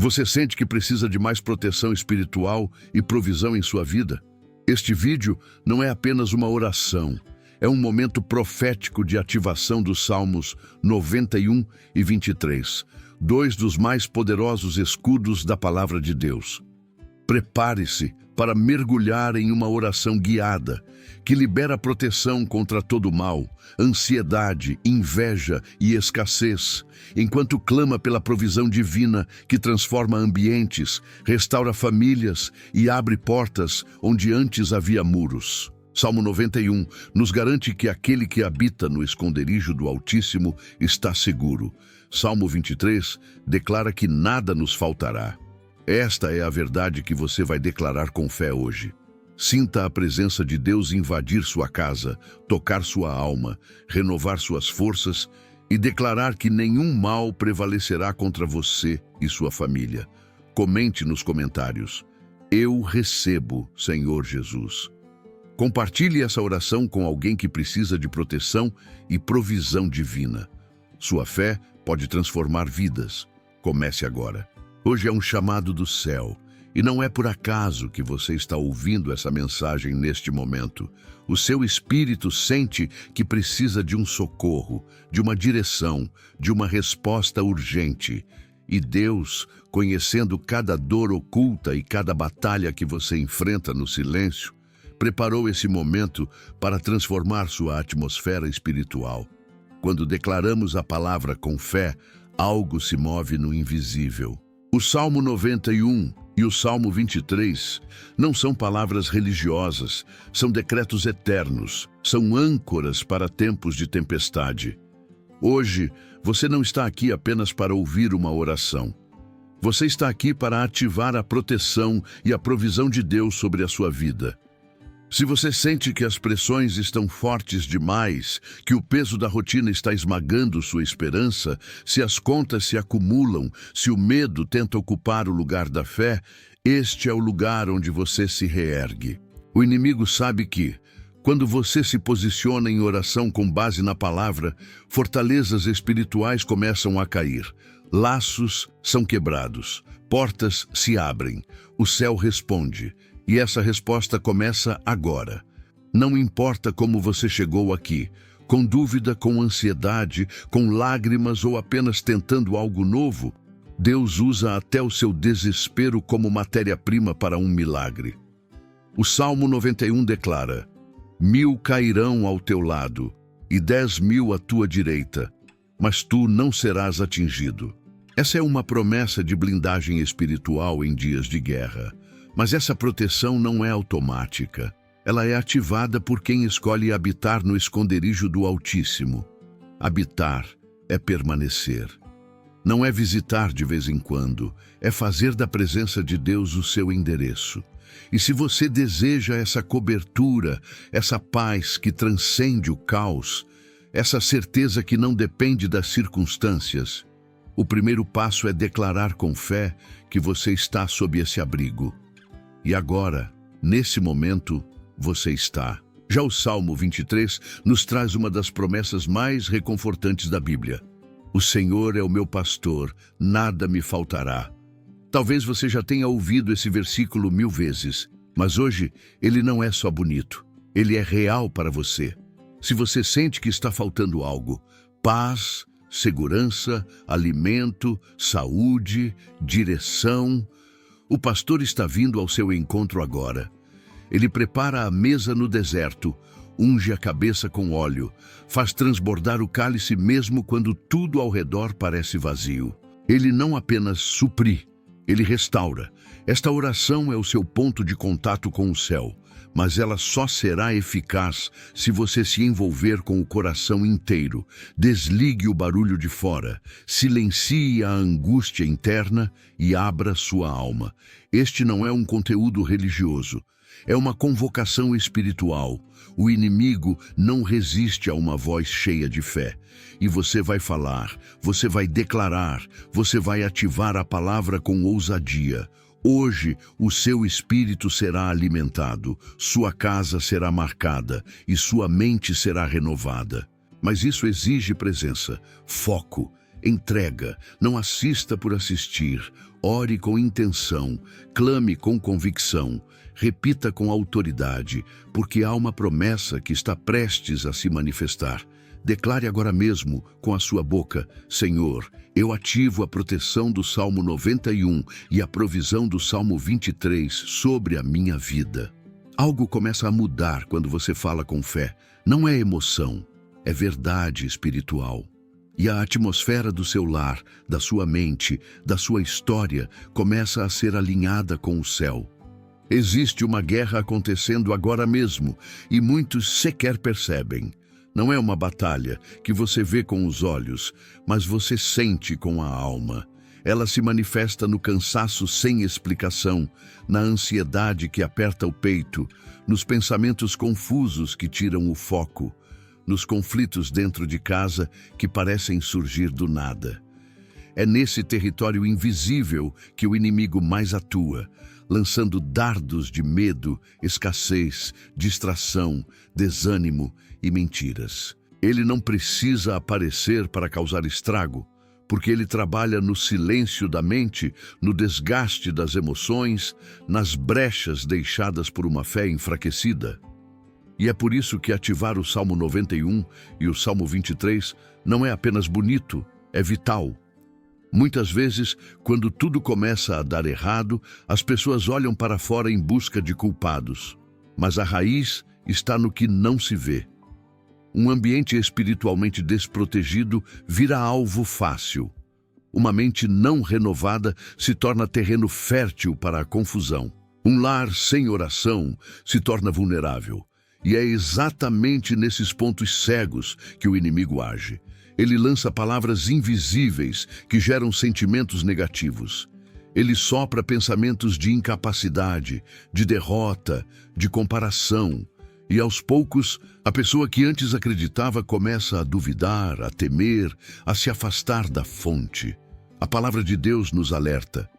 Você sente que precisa de mais proteção espiritual e provisão em sua vida? Este vídeo não é apenas uma oração, é um momento profético de ativação dos Salmos 91 e 23, dois dos mais poderosos escudos da Palavra de Deus. Prepare-se para mergulhar em uma oração guiada, que libera proteção contra todo mal, ansiedade, inveja e escassez, enquanto clama pela provisão divina que transforma ambientes, restaura famílias e abre portas onde antes havia muros. Salmo 91 nos garante que aquele que habita no esconderijo do Altíssimo está seguro. Salmo 23 declara que nada nos faltará. Esta é a verdade que você vai declarar com fé hoje. Sinta a presença de Deus invadir sua casa, tocar sua alma, renovar suas forças e declarar que nenhum mal prevalecerá contra você e sua família. Comente nos comentários: Eu recebo, Senhor Jesus. Compartilhe essa oração com alguém que precisa de proteção e provisão divina. Sua fé pode transformar vidas. Comece agora. Hoje é um chamado do céu, e não é por acaso que você está ouvindo essa mensagem neste momento. O seu espírito sente que precisa de um socorro, de uma direção, de uma resposta urgente. E Deus, conhecendo cada dor oculta e cada batalha que você enfrenta no silêncio, preparou esse momento para transformar sua atmosfera espiritual. Quando declaramos a palavra com fé, algo se move no invisível. O Salmo 91 e o Salmo 23 não são palavras religiosas, são decretos eternos, são âncoras para tempos de tempestade. Hoje, você não está aqui apenas para ouvir uma oração. Você está aqui para ativar a proteção e a provisão de Deus sobre a sua vida. Se você sente que as pressões estão fortes demais, que o peso da rotina está esmagando sua esperança, se as contas se acumulam, se o medo tenta ocupar o lugar da fé, este é o lugar onde você se reergue. O inimigo sabe que, quando você se posiciona em oração com base na palavra, fortalezas espirituais começam a cair, laços são quebrados, portas se abrem, o céu responde. E essa resposta começa agora. Não importa como você chegou aqui, com dúvida, com ansiedade, com lágrimas ou apenas tentando algo novo, Deus usa até o seu desespero como matéria-prima para um milagre. O Salmo 91 declara: 1000 cairão ao teu lado e 10.000 à tua direita, mas tu não serás atingido. Essa é uma promessa de blindagem espiritual em dias de guerra. Mas essa proteção não é automática. Ela é ativada por quem escolhe habitar no esconderijo do Altíssimo. Habitar é permanecer. Não é visitar de vez em quando, é fazer da presença de Deus o seu endereço. E se você deseja essa cobertura, essa paz que transcende o caos, essa certeza que não depende das circunstâncias, o primeiro passo é declarar com fé que você está sob esse abrigo. E agora, nesse momento, você está. Já o Salmo 23 nos traz uma das promessas mais reconfortantes da Bíblia. O Senhor é o meu pastor, nada me faltará. Talvez você já tenha ouvido esse versículo 1000 vezes, mas hoje ele não é só bonito, ele é real para você. Se você sente que está faltando algo, paz, segurança, alimento, saúde, direção, o pastor está vindo ao seu encontro agora. Ele prepara a mesa no deserto, unge a cabeça com óleo, faz transbordar o cálice mesmo quando tudo ao redor parece vazio. Ele não apenas supre, ele restaura. Esta oração é o seu ponto de contato com o céu, mas ela só será eficaz se você se envolver com o coração inteiro. Desligue o barulho de fora, silencie a angústia interna e abra sua alma. Este não é um conteúdo religioso, é uma convocação espiritual. O inimigo não resiste a uma voz cheia de fé. E você vai falar, você vai declarar, você vai ativar a palavra com ousadia. Hoje o seu espírito será alimentado, sua casa será marcada e sua mente será renovada. Mas isso exige presença, foco, entrega, não assista por assistir, ore com intenção, clame com convicção, repita com autoridade, porque há uma promessa que está prestes a se manifestar. Declare agora mesmo com a sua boca: Senhor, eu ativo a proteção do Salmo 91 e a provisão do Salmo 23 sobre a minha vida. Algo começa a mudar quando você fala com fé. Não é emoção, é verdade espiritual. E a atmosfera do seu lar, da sua mente, da sua história, começa a ser alinhada com o céu. Existe uma guerra acontecendo agora mesmo, e muitos sequer percebem. Não é uma batalha que você vê com os olhos, mas você sente com a alma. Ela se manifesta no cansaço sem explicação, na ansiedade que aperta o peito, nos pensamentos confusos que tiram o foco, nos conflitos dentro de casa que parecem surgir do nada. É nesse território invisível que o inimigo mais atua, lançando dardos de medo, escassez, distração, desânimo e mentiras. Ele não precisa aparecer para causar estrago, porque ele trabalha no silêncio da mente, no desgaste das emoções, nas brechas deixadas por uma fé enfraquecida. E é por isso que ativar o Salmo 91 e o Salmo 23 não é apenas bonito, é vital. Muitas vezes, quando tudo começa a dar errado, as pessoas olham para fora em busca de culpados. Mas a raiz está no que não se vê. Um ambiente espiritualmente desprotegido vira alvo fácil. Uma mente não renovada se torna terreno fértil para a confusão. Um lar sem oração se torna vulnerável. E é exatamente nesses pontos cegos que o inimigo age. Ele lança palavras invisíveis que geram sentimentos negativos. Ele sopra pensamentos de incapacidade, de derrota, de comparação. E aos poucos, a pessoa que antes acreditava começa a duvidar, a temer, a se afastar da fonte. A palavra de Deus nos alerta: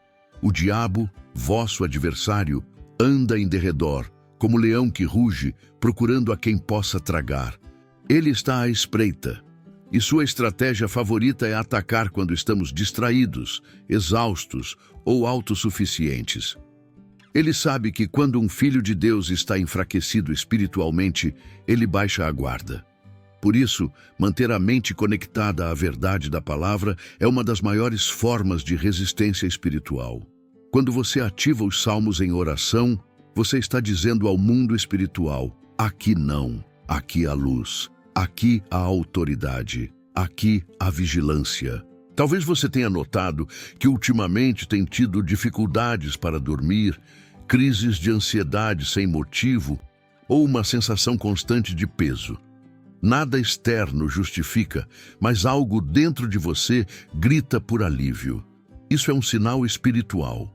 o diabo, vosso adversário, anda em derredor, como leão que ruge, procurando a quem possa tragar. Ele está à espreita, e sua estratégia favorita é atacar quando estamos distraídos, exaustos ou autossuficientes. Ele sabe que quando um filho de Deus está enfraquecido espiritualmente, ele baixa a guarda. Por isso, manter a mente conectada à verdade da palavra é uma das maiores formas de resistência espiritual. Quando você ativa os salmos em oração, você está dizendo ao mundo espiritual: aqui não, aqui a luz, aqui a autoridade, aqui a vigilância. Talvez você tenha notado que ultimamente tem tido dificuldades para dormir, crises de ansiedade sem motivo ou uma sensação constante de peso. Nada externo justifica, mas algo dentro de você grita por alívio. Isso é um sinal espiritual.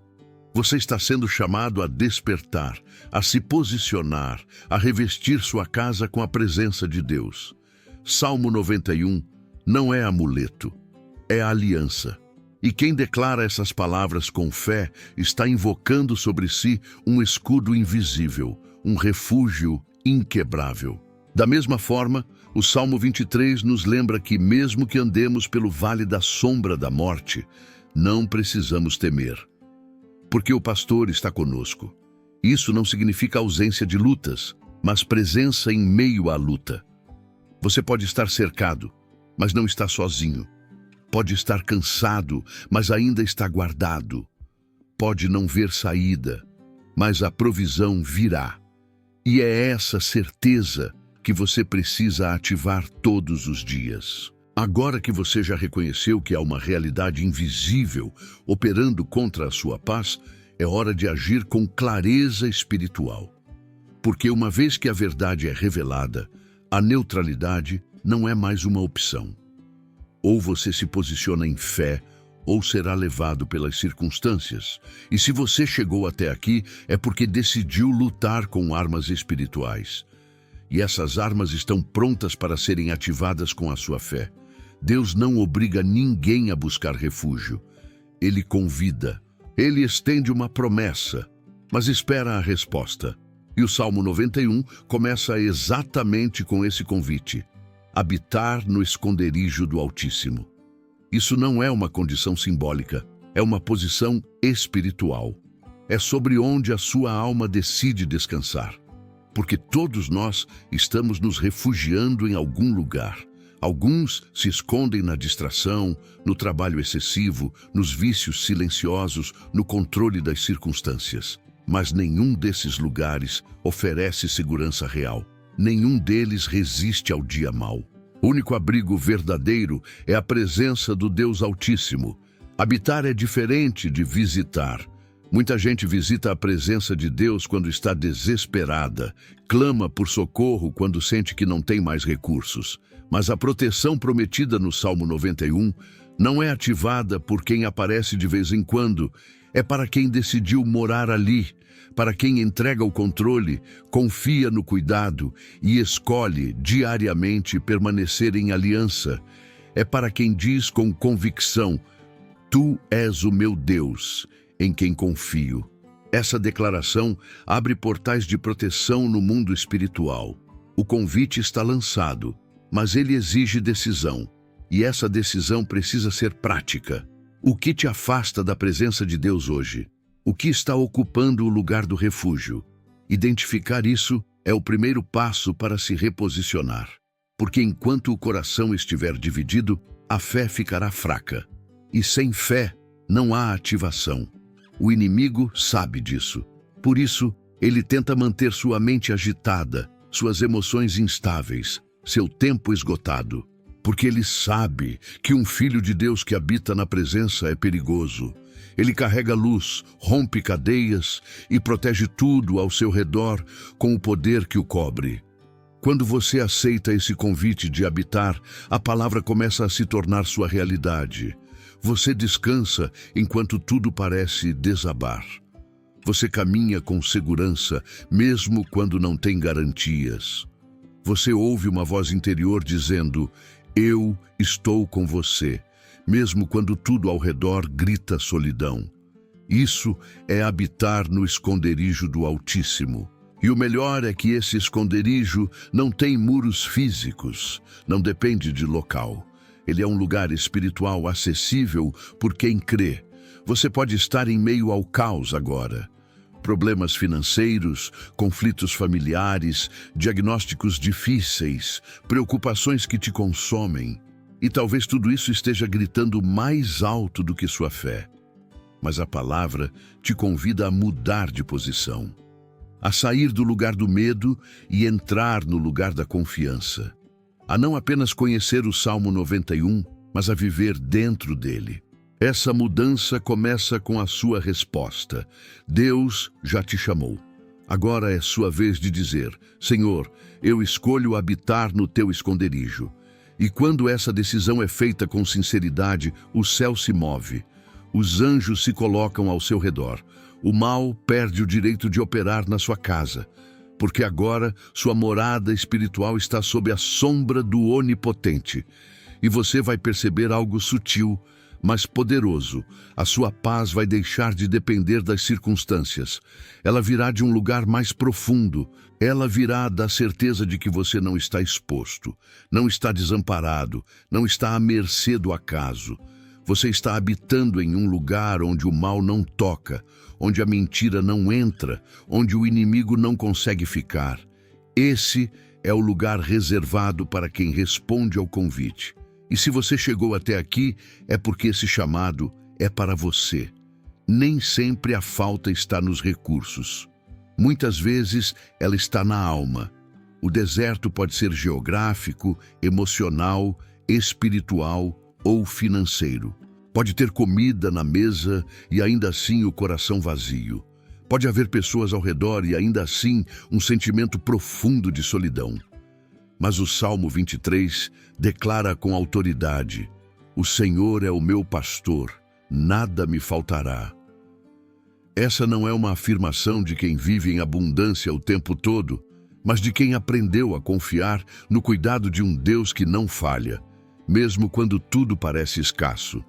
Você está sendo chamado a despertar, a se posicionar, a revestir sua casa com a presença de Deus. Salmo 91 não é amuleto, é aliança. E quem declara essas palavras com fé está invocando sobre si um escudo invisível, um refúgio inquebrável. Da mesma forma, o Salmo 23 nos lembra que mesmo que andemos pelo vale da sombra da morte, não precisamos temer, porque o pastor está conosco. Isso não significa ausência de lutas, mas presença em meio à luta. Você pode estar cercado, mas não está sozinho. Pode estar cansado, mas ainda está guardado. Pode não ver saída, mas a provisão virá. E é essa certeza que você precisa ativar todos os dias. Agora que você já reconheceu que há uma realidade invisível operando contra a sua paz, é hora de agir com clareza espiritual. Porque uma vez que a verdade é revelada, a neutralidade não é mais uma opção. Ou você se posiciona em fé, ou será levado pelas circunstâncias. E se você chegou até aqui, é porque decidiu lutar com armas espirituais. E essas armas estão prontas para serem ativadas com a sua fé. Deus não obriga ninguém a buscar refúgio. Ele convida. Ele estende uma promessa, mas espera a resposta. E o Salmo 91 começa exatamente com esse convite: habitar no esconderijo do Altíssimo. Isso não é uma condição simbólica, é uma posição espiritual. É sobre onde a sua alma decide descansar. Porque todos nós estamos nos refugiando em algum lugar. Alguns se escondem na distração, no trabalho excessivo, nos vícios silenciosos, no controle das circunstâncias. Mas nenhum desses lugares oferece segurança real. Nenhum deles resiste ao dia mau. O único abrigo verdadeiro é a presença do Deus Altíssimo. Habitar é diferente de visitar. Muita gente visita a presença de Deus quando está desesperada, clama por socorro quando sente que não tem mais recursos. Mas a proteção prometida no Salmo 91 não é ativada por quem aparece de vez em quando, é para quem decidiu morar ali, para quem entrega o controle, confia no cuidado e escolhe diariamente permanecer em aliança. É para quem diz com convicção: Tu és o meu Deus, em quem confio. Essa declaração abre portais de proteção no mundo espiritual. O convite está lançado, mas ele exige decisão. E essa decisão precisa ser prática. O que te afasta da presença de Deus hoje? O que está ocupando o lugar do refúgio? Identificar isso é o primeiro passo para se reposicionar. Porque enquanto o coração estiver dividido, a fé ficará fraca. E sem fé, não há ativação. O inimigo sabe disso. Por isso, ele tenta manter sua mente agitada, suas emoções instáveis, seu tempo esgotado. Porque ele sabe que um filho de Deus que habita na presença é perigoso. Ele carrega luz, rompe cadeias e protege tudo ao seu redor com o poder que o cobre. Quando você aceita esse convite de habitar, a palavra começa a se tornar sua realidade. Você descansa enquanto tudo parece desabar. Você caminha com segurança, mesmo quando não tem garantias. Você ouve uma voz interior dizendo: Eu estou com você, mesmo quando tudo ao redor grita solidão. Isso é habitar no esconderijo do Altíssimo. E o melhor é que esse esconderijo não tem muros físicos, não depende de local. Ele é um lugar espiritual acessível por quem crê. Você pode estar em meio ao caos agora. Problemas financeiros, conflitos familiares, diagnósticos difíceis, preocupações que te consomem. E talvez tudo isso esteja gritando mais alto do que sua fé. Mas a palavra te convida a mudar de posição, a sair do lugar do medo e entrar no lugar da confiança. A não apenas conhecer o Salmo 91, mas a viver dentro dele. Essa mudança começa com a sua resposta. Deus já te chamou. Agora é sua vez de dizer: Senhor, eu escolho habitar no teu esconderijo. E quando essa decisão é feita com sinceridade, o céu se move. Os anjos se colocam ao seu redor. O mal perde o direito de operar na sua casa, porque agora sua morada espiritual está sob a sombra do Onipotente. E você vai perceber algo sutil, mas poderoso. A sua paz vai deixar de depender das circunstâncias. Ela virá de um lugar mais profundo. Ela virá da certeza de que você não está exposto, não está desamparado, não está à mercê do acaso. Você está habitando em um lugar onde o mal não toca, onde a mentira não entra, onde o inimigo não consegue ficar. Esse é o lugar reservado para quem responde ao convite. E se você chegou até aqui, é porque esse chamado é para você. Nem sempre a falta está nos recursos. Muitas vezes ela está na alma. O deserto pode ser geográfico, emocional, espiritual ou financeiro. Pode ter comida na mesa e ainda assim o coração vazio. Pode haver pessoas ao redor e ainda assim um sentimento profundo de solidão. Mas o Salmo 23 declara com autoridade: O Senhor é o meu pastor, nada me faltará. Essa não é uma afirmação de quem vive em abundância o tempo todo, mas de quem aprendeu a confiar no cuidado de um Deus que não falha, mesmo quando tudo parece escasso.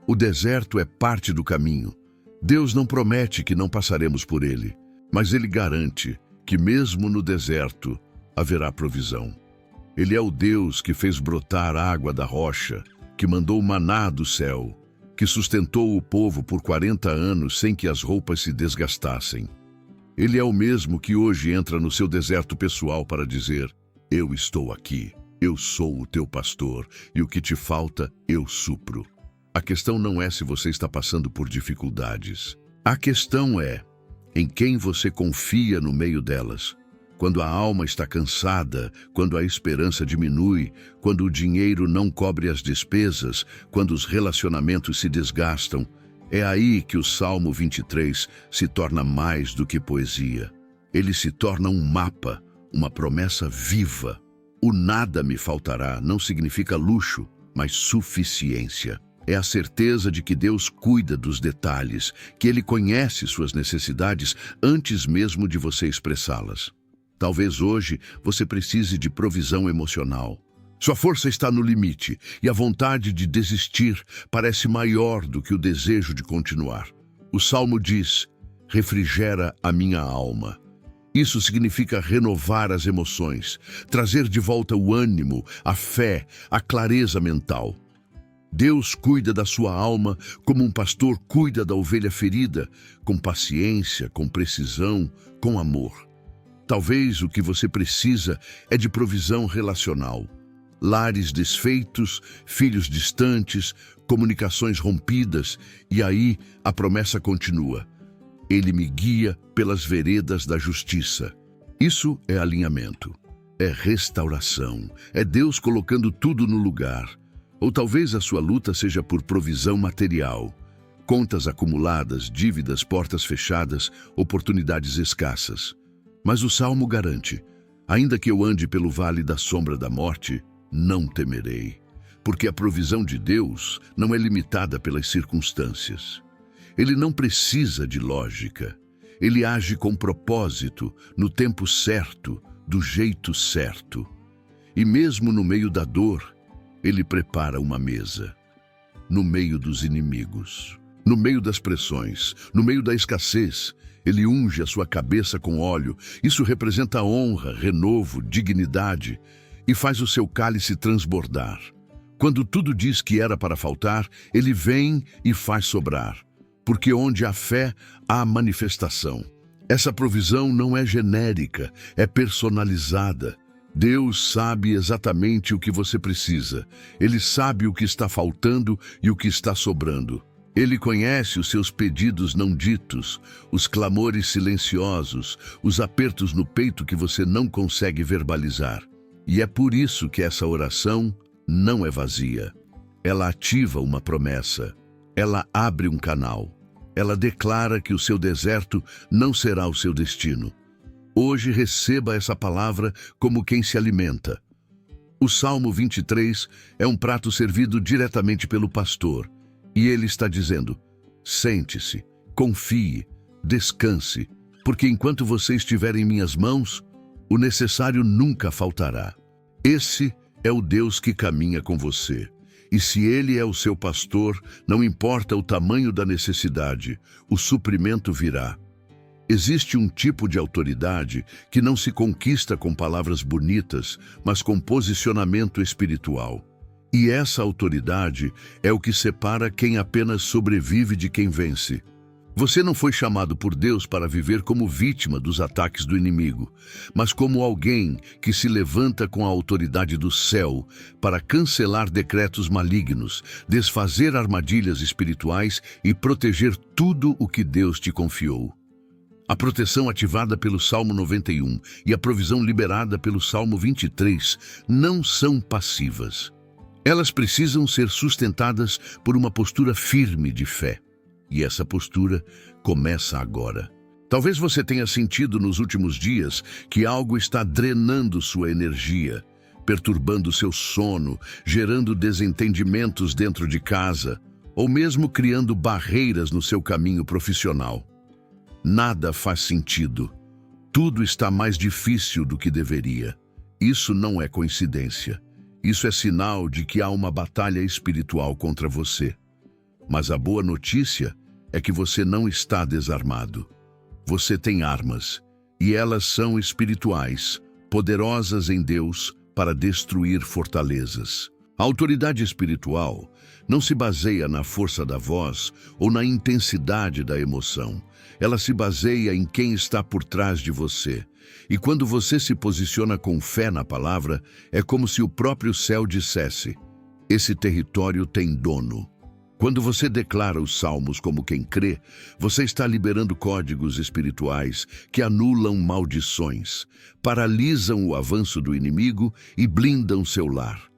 O deserto é parte do caminho. Deus não promete que não passaremos por ele, mas ele garante que mesmo no deserto haverá provisão. Ele é o Deus que fez brotar água da rocha, que mandou o maná do céu, que sustentou o povo por 40 anos sem que as roupas se desgastassem. Ele é o mesmo que hoje entra no seu deserto pessoal para dizer: eu estou aqui, eu sou o teu pastor, e o que te falta, eu supro. A questão não é se você está passando por dificuldades. A questão é em quem você confia no meio delas. Quando a alma está cansada, quando a esperança diminui, quando o dinheiro não cobre as despesas, quando os relacionamentos se desgastam, é aí que o Salmo 23 se torna mais do que poesia. Ele se torna um mapa, uma promessa viva. O nada me faltará não significa luxo, mas suficiência. É a certeza de que Deus cuida dos detalhes, que Ele conhece suas necessidades antes mesmo de você expressá-las. Talvez hoje você precise de provisão emocional. Sua força está no limite e a vontade de desistir parece maior do que o desejo de continuar. O Salmo diz: refrigera a minha alma. Isso significa renovar as emoções, trazer de volta o ânimo, a fé, a clareza mental. Deus cuida da sua alma como um pastor cuida da ovelha ferida, com paciência, com precisão, com amor. Talvez o que você precisa é de provisão relacional. Lares desfeitos, filhos distantes, comunicações rompidas, e aí a promessa continua. Ele me guia pelas veredas da justiça. Isso é alinhamento, é restauração, é Deus colocando tudo no lugar. Ou talvez a sua luta seja por provisão material. Contas acumuladas, dívidas, portas fechadas, oportunidades escassas. Mas o Salmo garante: ainda que eu ande pelo vale da sombra da morte, não temerei, porque a provisão de Deus não é limitada pelas circunstâncias. Ele não precisa de lógica. Ele age com propósito, no tempo certo, do jeito certo. E mesmo no meio da dor, Ele prepara uma mesa. No meio dos inimigos, no meio das pressões, no meio da escassez, Ele unge a sua cabeça com óleo. Isso representa honra, renovo, dignidade e faz o seu cálice transbordar. Quando tudo diz que era para faltar, Ele vem e faz sobrar. Porque onde há fé, há manifestação. Essa provisão não é genérica, é personalizada. Deus sabe exatamente o que você precisa. Ele sabe o que está faltando e o que está sobrando. Ele conhece os seus pedidos não ditos, os clamores silenciosos, os apertos no peito que você não consegue verbalizar. E é por isso que essa oração não é vazia. Ela ativa uma promessa. Ela abre um canal. Ela declara que o seu deserto não será o seu destino. Hoje receba essa palavra como quem se alimenta. O Salmo 23 é um prato servido diretamente pelo pastor. E ele está dizendo: sente-se, confie, descanse, porque enquanto você estiver em minhas mãos, o necessário nunca faltará. Esse é o Deus que caminha com você. E se Ele é o seu pastor, não importa o tamanho da necessidade, o suprimento virá. Existe um tipo de autoridade que não se conquista com palavras bonitas, mas com posicionamento espiritual. E essa autoridade é o que separa quem apenas sobrevive de quem vence. Você não foi chamado por Deus para viver como vítima dos ataques do inimigo, mas como alguém que se levanta com a autoridade do céu para cancelar decretos malignos, desfazer armadilhas espirituais e proteger tudo o que Deus te confiou. A proteção ativada pelo Salmo 91 e a provisão liberada pelo Salmo 23 não são passivas. Elas precisam ser sustentadas por uma postura firme de fé. E essa postura começa agora. Talvez você tenha sentido nos últimos dias que algo está drenando sua energia, perturbando seu sono, gerando desentendimentos dentro de casa, ou mesmo criando barreiras no seu caminho profissional. Nada faz sentido. Tudo está mais difícil do que deveria. Isso não é coincidência. Isso é sinal de que há uma batalha espiritual contra você. Mas a boa notícia é que você não está desarmado. Você tem armas, e elas são espirituais, poderosas em Deus para destruir fortalezas. A autoridade espiritual não se baseia na força da voz ou na intensidade da emoção. Ela se baseia em quem está por trás de você. E quando você se posiciona com fé na palavra, é como se o próprio céu dissesse: esse território tem dono. Quando você declara os salmos como quem crê, você está liberando códigos espirituais que anulam maldições, paralisam o avanço do inimigo e blindam seu lar.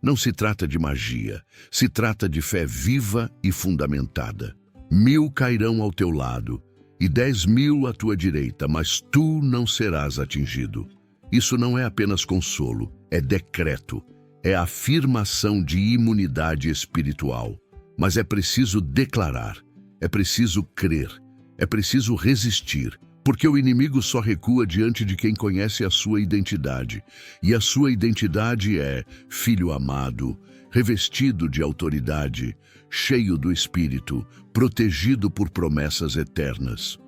Não se trata de magia, se trata de fé viva e fundamentada. 1000 cairão ao teu lado e 10.000 à tua direita, mas tu não serás atingido. Isso não é apenas consolo, é decreto, é afirmação de imunidade espiritual. Mas é preciso declarar, é preciso crer, é preciso resistir, porque o inimigo só recua diante de quem conhece a sua identidade. E a sua identidade é filho amado, revestido de autoridade, cheio do Espírito, protegido por promessas eternas.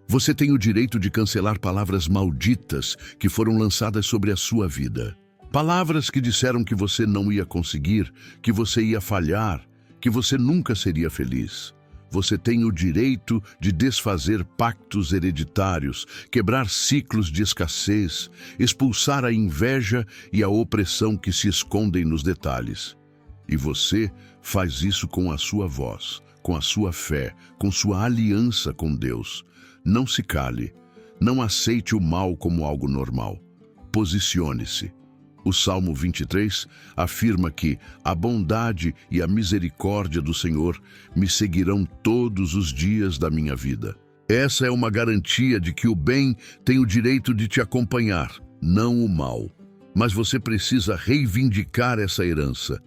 Você tem o direito de cancelar palavras malditas que foram lançadas sobre a sua vida. Palavras que disseram que você não ia conseguir, que você ia falhar, que você nunca seria feliz. Você tem o direito de desfazer pactos hereditários, quebrar ciclos de escassez, expulsar a inveja e a opressão que se escondem nos detalhes. E você faz isso com a sua voz, com a sua fé, com sua aliança com Deus. Não se cale, não aceite o mal como algo normal. Posicione-se. O Salmo 23 afirma que a bondade e a misericórdia do Senhor me seguirão todos os dias da minha vida. Essa é uma garantia de que o bem tem o direito de te acompanhar, não o mal. Mas você precisa reivindicar essa herança.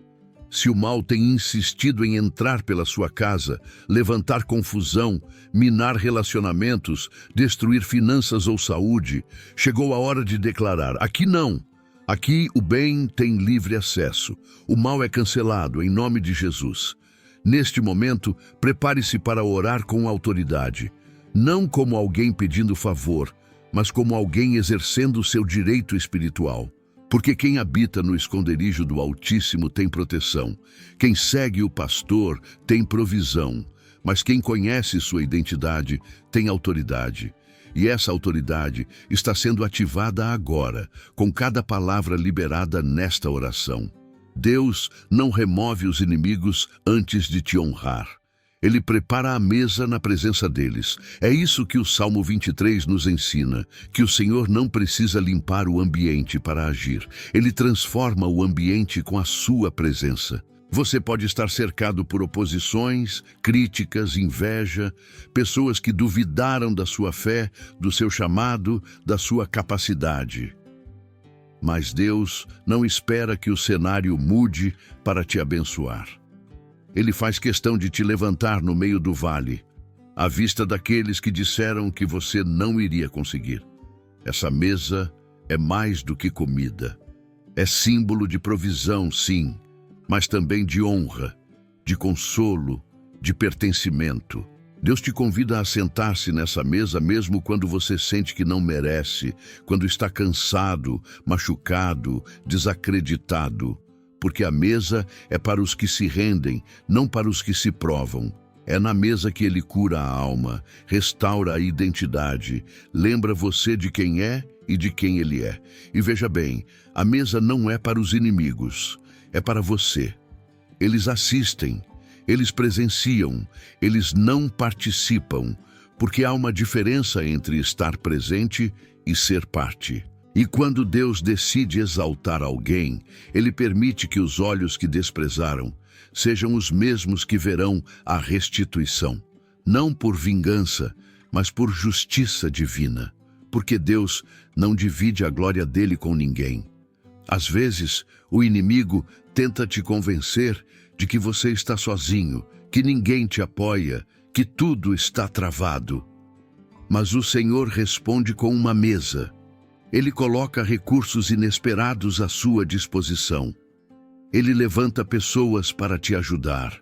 Se o mal tem insistido em entrar pela sua casa, levantar confusão, minar relacionamentos, destruir finanças ou saúde, chegou a hora de declarar: aqui não. Aqui o bem tem livre acesso. O mal é cancelado em nome de Jesus. Neste momento, prepare-se para orar com autoridade. Não como alguém pedindo favor, mas como alguém exercendo seu direito espiritual. Porque quem habita no esconderijo do Altíssimo tem proteção. Quem segue o pastor tem provisão. Mas quem conhece sua identidade tem autoridade. E essa autoridade está sendo ativada agora, com cada palavra liberada nesta oração. Deus não remove os inimigos antes de te honrar. Ele prepara a mesa na presença deles. É isso que o Salmo 23 nos ensina, que o Senhor não precisa limpar o ambiente para agir. Ele transforma o ambiente com a sua presença. Você pode estar cercado por oposições, críticas, inveja, pessoas que duvidaram da sua fé, do seu chamado, da sua capacidade. Mas Deus não espera que o cenário mude para te abençoar. Ele faz questão de te levantar no meio do vale, à vista daqueles que disseram que você não iria conseguir. Essa mesa é mais do que comida. É símbolo de provisão, sim, mas também de honra, de consolo, de pertencimento. Deus te convida a sentar-se nessa mesa mesmo quando você sente que não merece, quando está cansado, machucado, desacreditado. Porque a mesa é para os que se rendem, não para os que se provam. É na mesa que Ele cura a alma, restaura a identidade, lembra você de quem é e de quem Ele é. E veja bem, a mesa não é para os inimigos. É para você. Eles assistem, eles presenciam, eles não participam, porque há uma diferença entre estar presente e ser parte. E quando Deus decide exaltar alguém, Ele permite que os olhos que desprezaram sejam os mesmos que verão a restituição, não por vingança, mas por justiça divina, porque Deus não divide a glória dele com ninguém. Às vezes, o inimigo tenta te convencer de que você está sozinho, que ninguém te apoia, que tudo está travado. Mas o Senhor responde com uma mesa. Ele coloca recursos inesperados à sua disposição. Ele levanta pessoas para te ajudar.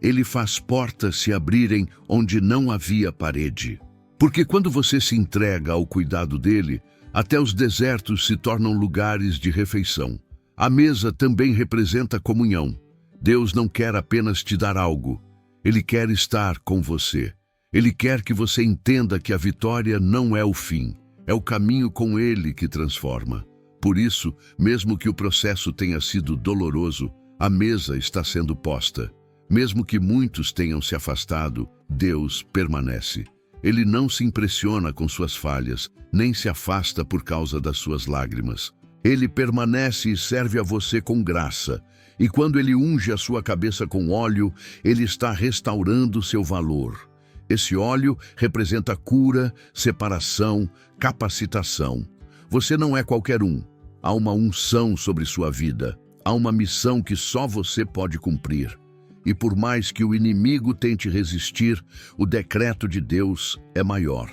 Ele faz portas se abrirem onde não havia parede. Porque quando você se entrega ao cuidado dele, até os desertos se tornam lugares de refeição. A mesa também representa comunhão. Deus não quer apenas te dar algo. Ele quer estar com você. Ele quer que você entenda que a vitória não é o fim. É o caminho com Ele que transforma. Por isso, mesmo que o processo tenha sido doloroso, a mesa está sendo posta. Mesmo que muitos tenham se afastado, Deus permanece. Ele não se impressiona com suas falhas, nem se afasta por causa das suas lágrimas. Ele permanece e serve a você com graça. E quando Ele unge a sua cabeça com óleo, Ele está restaurando seu valor. Esse óleo representa cura, separação, capacitação. Você não é qualquer um. Há uma unção sobre sua vida. Há uma missão que só você pode cumprir. E por mais que o inimigo tente resistir, o decreto de Deus é maior.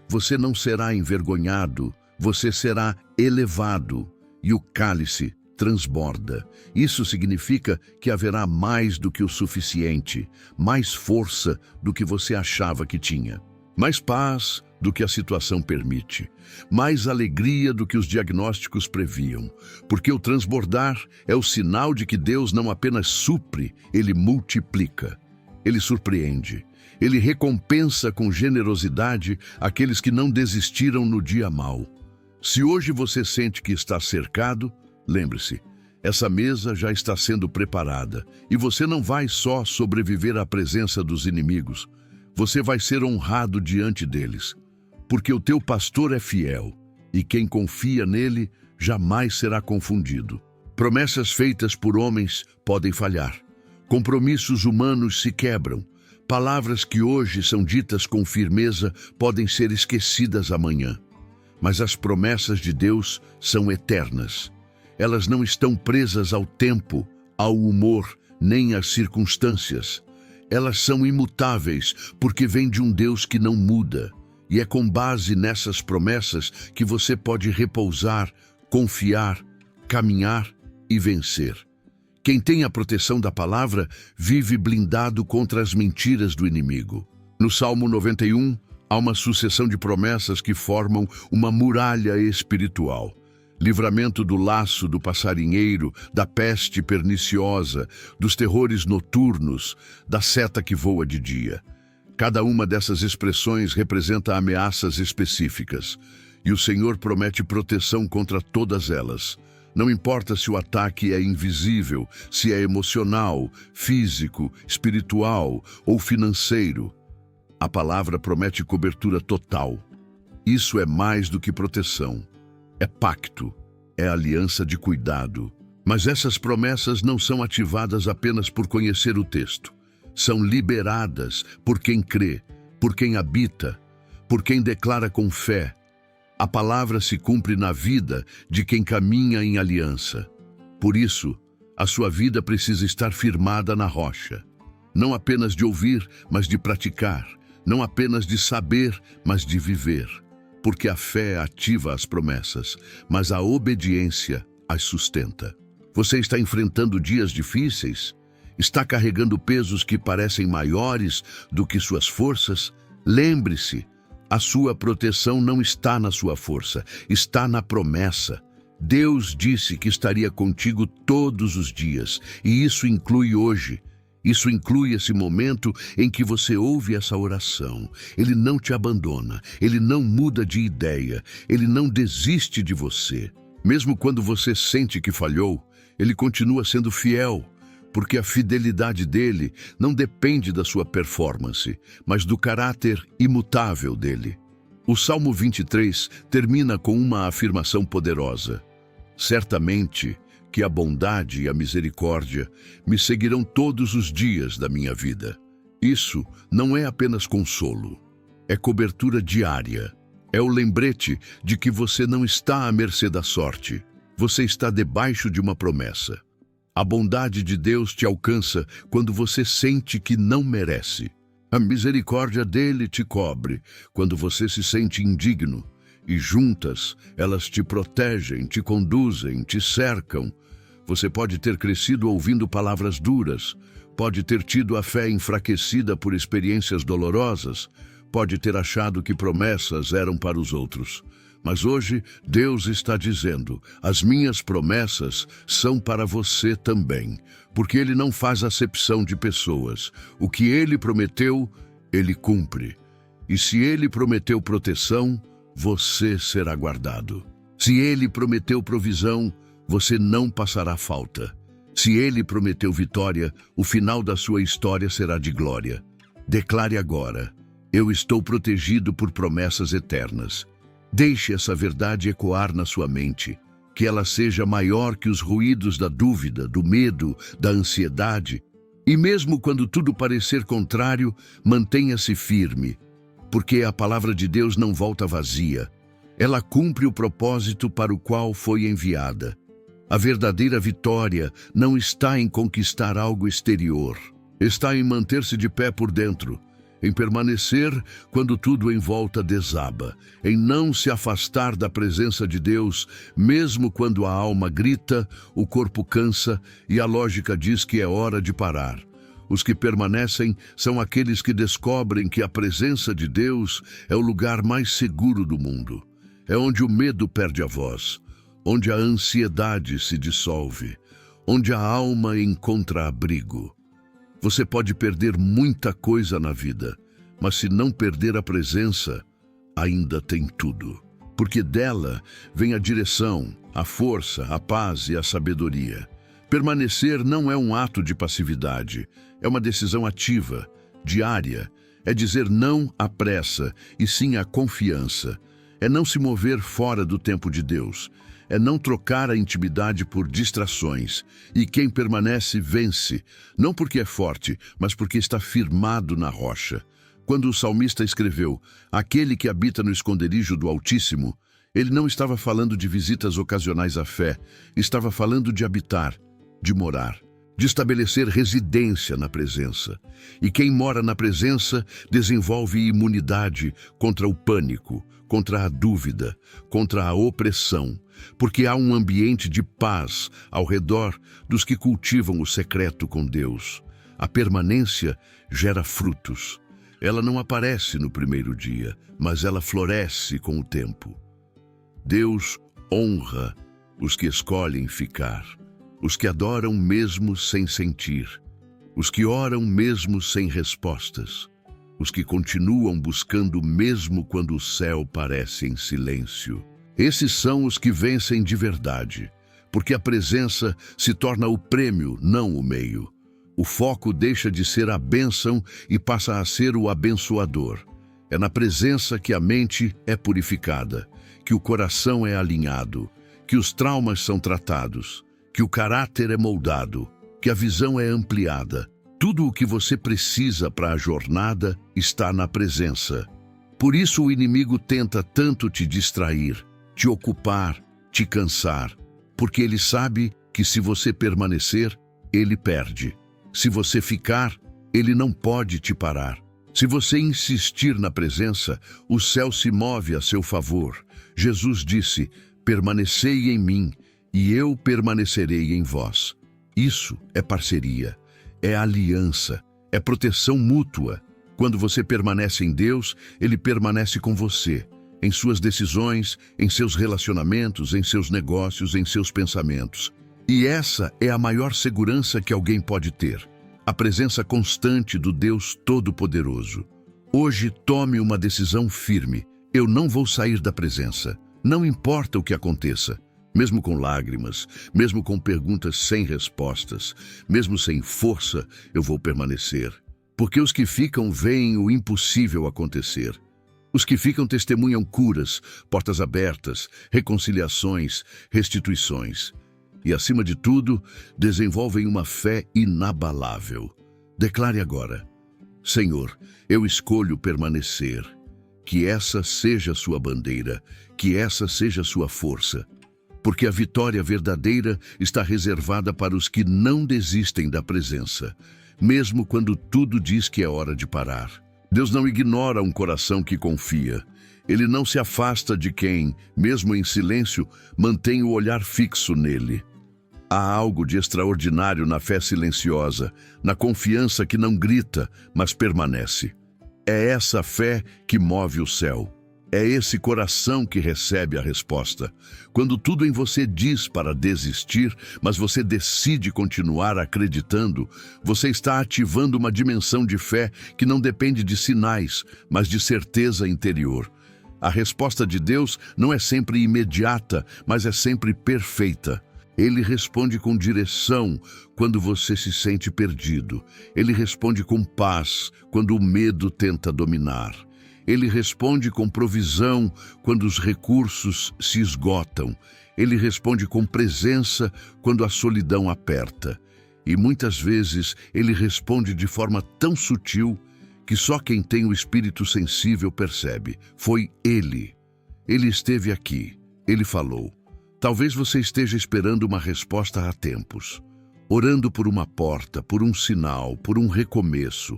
Você não será envergonhado, você será elevado, e o cálice transborda. Isso significa que haverá mais do que o suficiente, mais força do que você achava que tinha, mais paz do que a situação permite, mais alegria do que os diagnósticos previam, porque o transbordar é o sinal de que Deus não apenas supre, Ele multiplica, Ele surpreende, Ele recompensa com generosidade aqueles que não desistiram no dia mau. Se hoje você sente que está cercado, lembre-se, essa mesa já está sendo preparada e você não vai só sobreviver à presença dos inimigos, você vai ser honrado diante deles, porque o teu pastor é fiel e quem confia nele jamais será confundido. Promessas feitas por homens podem falhar, compromissos humanos se quebram, palavras que hoje são ditas com firmeza podem ser esquecidas amanhã. Mas as promessas de Deus são eternas. Elas não estão presas ao tempo, ao humor, nem às circunstâncias. Elas são imutáveis, porque vêm de um Deus que não muda. E é com base nessas promessas que você pode repousar, confiar, caminhar e vencer. Quem tem a proteção da palavra vive blindado contra as mentiras do inimigo. No Salmo 91, há uma sucessão de promessas que formam uma muralha espiritual. Livramento do laço do passarinheiro, da peste perniciosa, dos terrores noturnos, da seta que voa de dia. Cada uma dessas expressões representa ameaças específicas, e o Senhor promete proteção contra todas elas. Não importa se o ataque é invisível, se é emocional, físico, espiritual ou financeiro. A palavra promete cobertura total. Isso é mais do que proteção. É pacto, é aliança de cuidado. Mas essas promessas não são ativadas apenas por conhecer o texto. São liberadas por quem crê, por quem habita, por quem declara com fé. A palavra se cumpre na vida de quem caminha em aliança. Por isso, a sua vida precisa estar firmada na rocha. Não apenas de ouvir, mas de praticar. Não apenas de saber, mas de viver. Porque a fé ativa as promessas, mas a obediência as sustenta. Você está enfrentando dias difíceis? Está carregando pesos que parecem maiores do que suas forças? Lembre-se, a sua proteção não está na sua força, está na promessa. Deus disse que estaria contigo todos os dias, e isso inclui hoje. Isso inclui esse momento em que você ouve essa oração. Ele não te abandona, Ele não muda de ideia, Ele não desiste de você. Mesmo quando você sente que falhou, Ele continua sendo fiel, porque a fidelidade dele não depende da sua performance, mas do caráter imutável dele. O Salmo 23 termina com uma afirmação poderosa. Certamente que a bondade e a misericórdia me seguirão todos os dias da minha vida. Isso não é apenas consolo, é cobertura diária. É o lembrete de que você não está à mercê da sorte, você está debaixo de uma promessa. A bondade de Deus te alcança quando você sente que não merece. A misericórdia dele te cobre quando você se sente indigno. E juntas, elas te protegem, te conduzem, te cercam. Você pode ter crescido ouvindo palavras duras, pode ter tido a fé enfraquecida por experiências dolorosas, pode ter achado que promessas eram para os outros. Mas hoje Deus está dizendo: as minhas promessas são para você também, porque Ele não faz acepção de pessoas. O que Ele prometeu, Ele cumpre. E se Ele prometeu proteção, você será guardado. Se Ele prometeu provisão, você não passará falta. Se Ele prometeu vitória, o final da sua história será de glória. Declare agora: eu estou protegido por promessas eternas. Deixe essa verdade ecoar na sua mente, que ela seja maior que os ruídos da dúvida, do medo, da ansiedade. E mesmo quando tudo parecer contrário, mantenha-se firme, porque a palavra de Deus não volta vazia. Ela cumpre o propósito para o qual foi enviada. A verdadeira vitória não está em conquistar algo exterior, está em manter-se de pé por dentro, em permanecer quando tudo em volta desaba, em não se afastar da presença de Deus, mesmo quando a alma grita, o corpo cansa e a lógica diz que é hora de parar. Os que permanecem são aqueles que descobrem que a presença de Deus é o lugar mais seguro do mundo. É onde o medo perde a voz, onde a ansiedade se dissolve, onde a alma encontra abrigo. Você pode perder muita coisa na vida, mas se não perder a presença, ainda tem tudo. Porque dela vem a direção, a força, a paz e a sabedoria. Permanecer não é um ato de passividade, é uma decisão ativa, diária. É dizer não à pressa e sim à confiança. É não se mover fora do tempo de Deus. É não trocar a intimidade por distrações. E quem permanece vence, não porque é forte, mas porque está firmado na rocha. Quando o salmista escreveu: aquele que habita no esconderijo do Altíssimo, ele não estava falando de visitas ocasionais à fé, estava falando de habitar, de morar, de estabelecer residência na presença. E quem mora na presença desenvolve imunidade contra o pânico, contra a dúvida, contra a opressão, porque há um ambiente de paz ao redor dos que cultivam o secreto com Deus. A permanência gera frutos. Ela não aparece no primeiro dia, mas ela floresce com o tempo. Deus honra os que escolhem ficar, os que adoram mesmo sem sentir, os que oram mesmo sem respostas, os que continuam buscando mesmo quando o céu parece em silêncio. Esses são os que vencem de verdade, porque a presença se torna o prêmio, não o meio. O foco deixa de ser a bênção e passa a ser o abençoador. É na presença que a mente é purificada, que o coração é alinhado, que os traumas são tratados, que o caráter é moldado, que a visão é ampliada. Tudo o que você precisa para a jornada está na presença. Por isso o inimigo tenta tanto te distrair, te ocupar, te cansar, porque ele sabe que se você permanecer, ele perde. Se você ficar, ele não pode te parar. Se você insistir na presença, o céu se move a seu favor. Jesus disse: permanecei em mim, e eu permanecerei em vós. Isso é parceria, é aliança, é proteção mútua. Quando você permanece em Deus, Ele permanece com você, em suas decisões, em seus relacionamentos, em seus negócios, em seus pensamentos. E essa é a maior segurança que alguém pode ter, a presença constante do Deus Todo-Poderoso. Hoje tome uma decisão firme: eu não vou sair da presença, não importa o que aconteça. Mesmo com lágrimas, mesmo com perguntas sem respostas, mesmo sem força, eu vou permanecer. Porque os que ficam veem o impossível acontecer. Os que ficam testemunham curas, portas abertas, reconciliações, restituições. E, acima de tudo, desenvolvem uma fé inabalável. Declare agora: Senhor, eu escolho permanecer. Que essa seja sua bandeira, que essa seja sua força. Porque a vitória verdadeira está reservada para os que não desistem da presença, mesmo quando tudo diz que é hora de parar. Deus não ignora um coração que confia. Ele não se afasta de quem, mesmo em silêncio, mantém o olhar fixo nele. Há algo de extraordinário na fé silenciosa, na confiança que não grita, mas permanece. É essa fé que move o céu. É esse coração que recebe a resposta. Quando tudo em você diz para desistir, mas você decide continuar acreditando, você está ativando uma dimensão de fé que não depende de sinais, mas de certeza interior. A resposta de Deus não é sempre imediata, mas é sempre perfeita. Ele responde com direção quando você se sente perdido. Ele responde com paz quando o medo tenta dominar. Ele responde com provisão quando os recursos se esgotam. Ele responde com presença quando a solidão aperta. E muitas vezes ele responde de forma tão sutil que só quem tem o espírito sensível percebe. Foi Ele. Ele esteve aqui. Ele falou. Talvez você esteja esperando uma resposta há tempos, orando por uma porta, por um sinal, por um recomeço.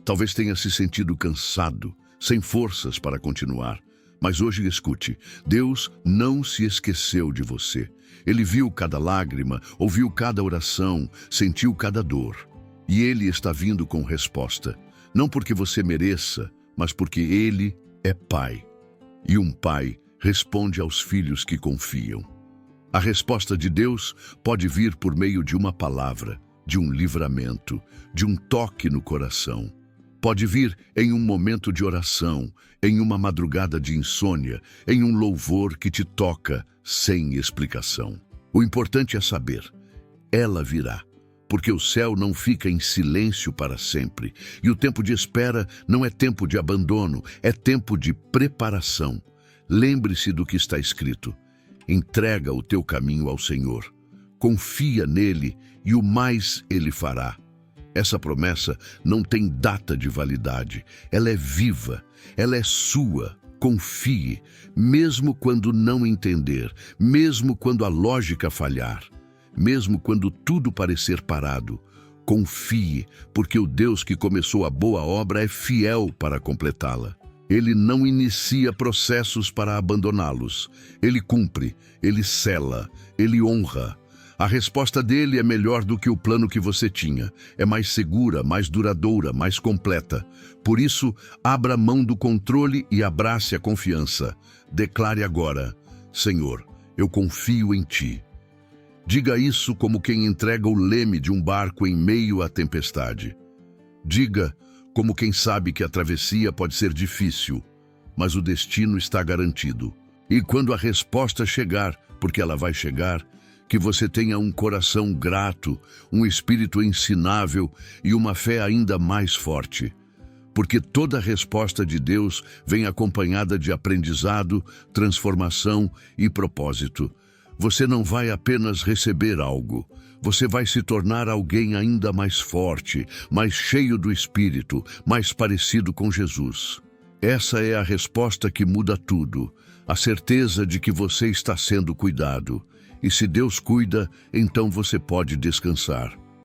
Talvez tenha se sentido cansado, sem forças para continuar. Mas hoje escute, Deus não se esqueceu de você. Ele viu cada lágrima, ouviu cada oração, sentiu cada dor. E Ele está vindo com resposta. Não porque você mereça, mas porque Ele é Pai. E um pai responde aos filhos que confiam. A resposta de Deus pode vir por meio de uma palavra, de um livramento, de um toque no coração. Pode vir em um momento de oração, em uma madrugada de insônia, em um louvor que te toca sem explicação. O importante é saber, ela virá, porque o céu não fica em silêncio para sempre, e o tempo de espera não é tempo de abandono, é tempo de preparação. Lembre-se do que está escrito. Entrega o teu caminho ao Senhor. Confia nele e o mais ele fará. Essa promessa não tem data de validade. Ela é viva, ela é sua. Confie, mesmo quando não entender, mesmo quando a lógica falhar, mesmo quando tudo parecer parado. Confie, porque o Deus que começou a boa obra é fiel para completá-la. Ele não inicia processos para abandoná-los. Ele cumpre, ele sela, ele honra. A resposta dele é melhor do que o plano que você tinha. É mais segura, mais duradoura, mais completa. Por isso, abra mão do controle e abrace a confiança. Declare agora, Senhor, eu confio em Ti. Diga isso como quem entrega o leme de um barco em meio à tempestade. Diga como quem sabe que a travessia pode ser difícil, mas o destino está garantido. E quando a resposta chegar, porque ela vai chegar, que você tenha um coração grato, um espírito ensinável e uma fé ainda mais forte. Porque toda resposta de Deus vem acompanhada de aprendizado, transformação e propósito. Você não vai apenas receber algo, você vai se tornar alguém ainda mais forte, mais cheio do Espírito, mais parecido com Jesus. Essa é a resposta que muda tudo, a certeza de que você está sendo cuidado. E se Deus cuida, então você pode descansar.